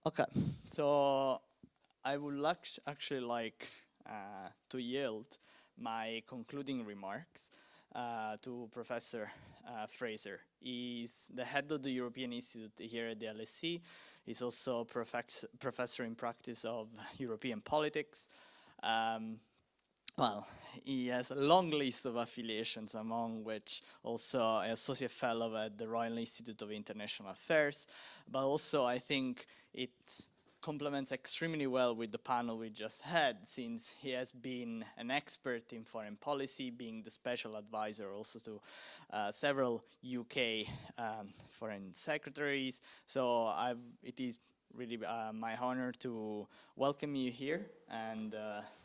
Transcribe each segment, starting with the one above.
Okay, so I would actually like to yield my concluding remarks to Professor Fraser. He's the head of the European Institute here at the LSE. He's also professor in practice of European politics. Um, well, he has a long list of affiliations, among which also an associate fellow at the Royal Institute of International Affairs. But also, I think it complements extremely well with the panel we just had, since he has been an expert in foreign policy, being the special advisor also to several UK foreign secretaries. So it is really my honor to welcome you here and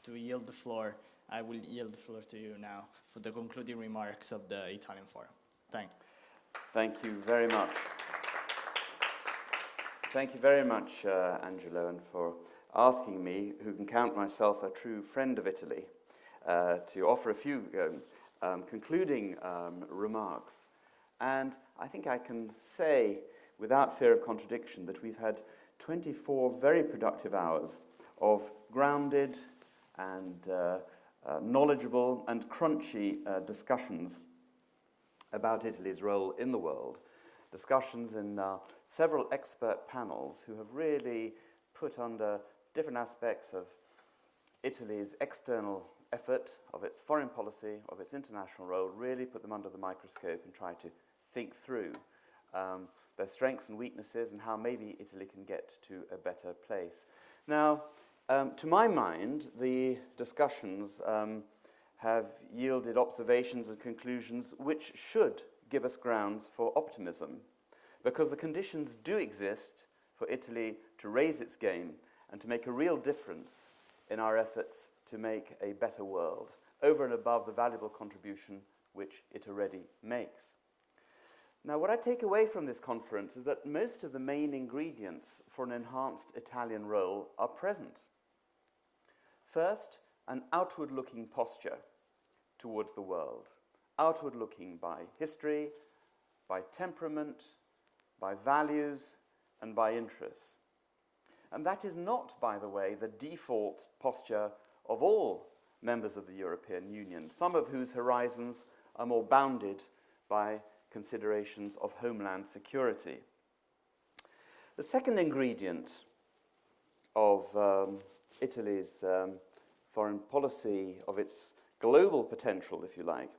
to yield the floor. I will yield the floor to you now for the concluding remarks of the Italian Forum. Thank you. Thank you very much. Thank you very much, Angelo, and for asking me, who can count myself a true friend of Italy, to offer a few concluding remarks. And I think I can say, without fear of contradiction, that we've had 24 very productive hours of grounded and knowledgeable and crunchy discussions about Italy's role in the world. Discussions in several expert panels who have really put under different aspects of Italy's external effort, of its foreign policy, of its international role, really put them under the microscope and try to think through their strengths and weaknesses and how maybe Italy can get to a better place. Now, to my mind, the discussions have yielded observations and conclusions which should give us grounds for optimism, because the conditions do exist for Italy to raise its game and to make a real difference in our efforts to make a better world, over and above the valuable contribution which it already makes. Now, what I take away from this conference is that most of the main ingredients for an enhanced Italian role are present. First, an outward-looking posture towards the world. Outward-looking by history, by temperament, by values, and by interests. And that is not, by the way, the default posture of all members of the European Union, some of whose horizons are more bounded by considerations of homeland security. The second ingredient of Italy's foreign policy, of its global potential, if you like,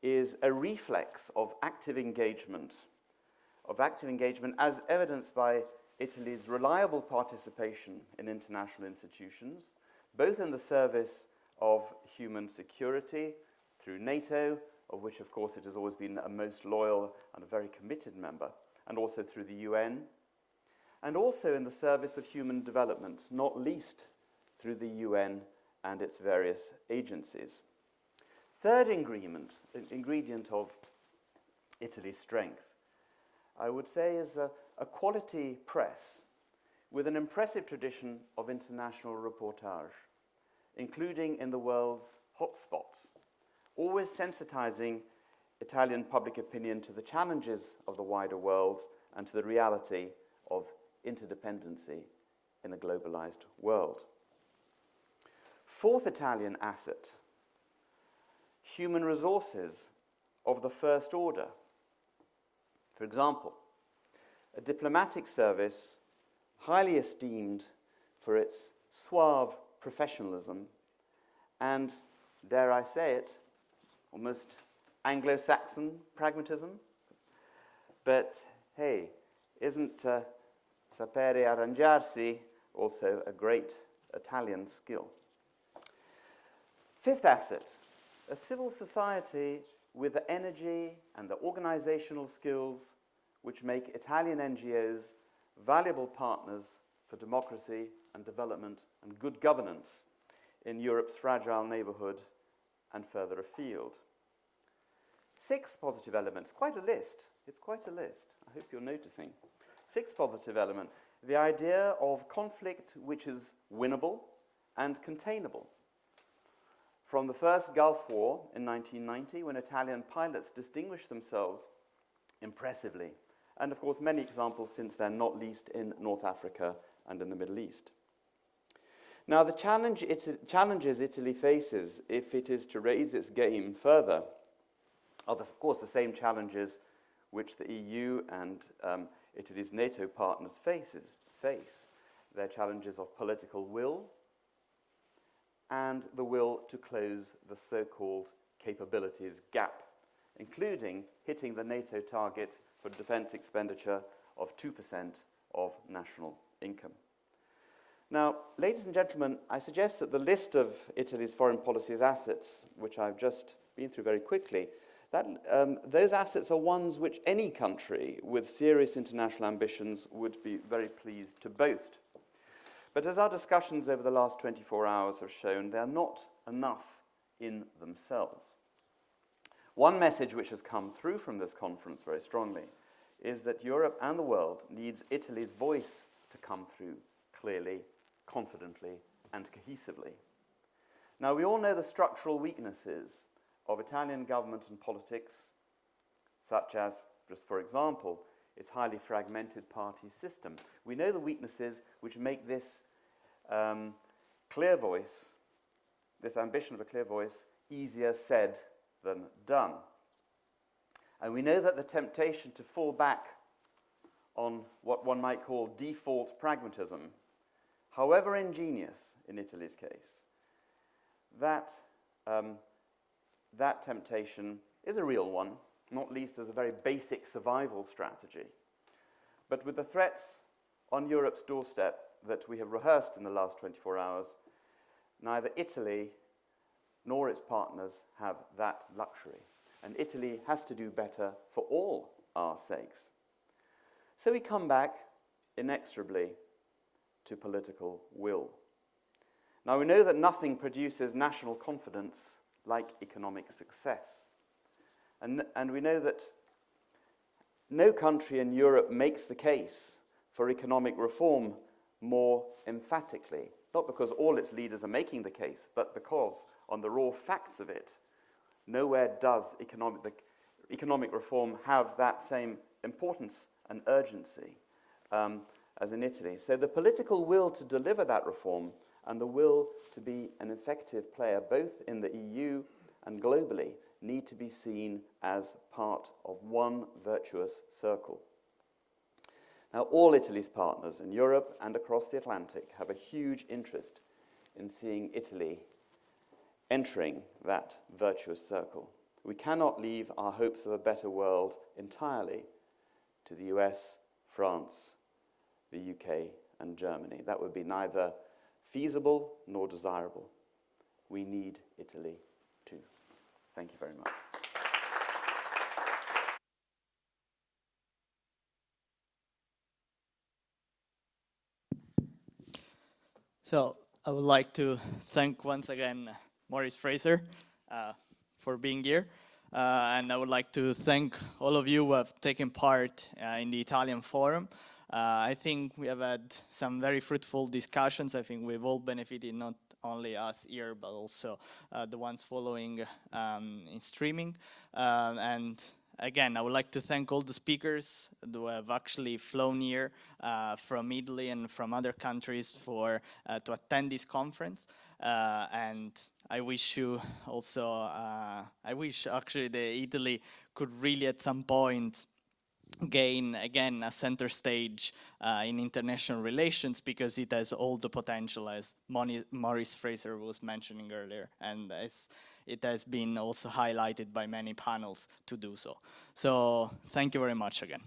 is a reflex of active engagement as evidenced by Italy's reliable participation in international institutions, both in the service of human security through NATO, of which, of course, it has always been a most loyal and a very committed member, and also through the UN, and also in the service of human development, not least through the UN and its various agencies. Third ingredient of Italy's strength, I would say, is a quality press with an impressive tradition of international reportage, including in the world's hotspots, always sensitizing Italian public opinion to the challenges of the wider world and to the reality of interdependency in a globalized world. Fourth Italian asset, human resources of the first order. For example, a diplomatic service highly esteemed for its suave professionalism and, dare I say it, almost Anglo-Saxon pragmatism. But hey, isn't sapere arrangiarsi also a great Italian skill? Fifth asset, a civil society with the energy and the organizational skills which make Italian NGOs valuable partners for democracy and development and good governance in Europe's fragile neighborhood and further afield. Six positive elements, quite a list. It's quite a list. I hope you're noticing. Sixth positive element, the idea of conflict which is winnable and containable. From the first Gulf War in 1990, when Italian pilots distinguished themselves impressively, and of course many examples since then, not least in North Africa and in the Middle East. Now, the challenges Italy faces if it is to raise its game further are, of course, the same challenges which the EU and Italy's NATO partners face. They're challenges of political will and the will to close the so-called capabilities gap, including hitting the NATO target for defense expenditure of 2% of national income. Now, ladies and gentlemen, I suggest that the list of Italy's foreign policy's assets, which I've just been through very quickly, that those assets are ones which any country with serious international ambitions would be very pleased to boast. But as our discussions over the last 24 hours have shown, they're not enough in themselves. One message which has come through from this conference very strongly is that Europe and the world needs Italy's voice to come through clearly, confidently, and cohesively. Now, we all know the structural weaknesses of Italian government and politics, such as, just for example, its highly fragmented party system. We know the weaknesses which make this clear voice, this ambition of a clear voice, easier said than done. And we know that the temptation to fall back on what one might call default pragmatism, however ingenious in Italy's case, that temptation is a real one, not least as a very basic survival strategy. But with the threats on Europe's doorstep that we have rehearsed in the last 24 hours, neither Italy nor its partners have that luxury. And Italy has to do better for all our sakes. So we come back inexorably to political will. Now, we know that nothing produces national confidence like economic success. And we know that no country in Europe makes the case for economic reform more emphatically, not because all its leaders are making the case, but because, on the raw facts of it, nowhere does economic reform have that same importance and urgency as in Italy. So the political will to deliver that reform and the will to be an effective player, both in the EU and globally, need to be seen as part of one virtuous circle. Now, all Italy's partners in Europe and across the Atlantic have a huge interest in seeing Italy entering that virtuous circle. We cannot leave our hopes of a better world entirely to the US, France, the UK, and Germany. That would be neither feasible nor desirable. We need Italy too. Thank you very much. So I would like to thank once again Maurice Fraser for being here. And I would like to thank all of you who have taken part in the Italian Forum. I think we have had some very fruitful discussions. I think we've all benefited, not only us here, but also the ones following in streaming. And again, I would like to thank all the speakers who have actually flown here from Italy and from other countries to attend this conference. And I wish you also, I wish actually that Italy could really at some point gain again a center stage in international relations, because it has all the potential, as Maurice Fraser was mentioning earlier, and as it has been also highlighted by many panels to do so. So thank you very much again.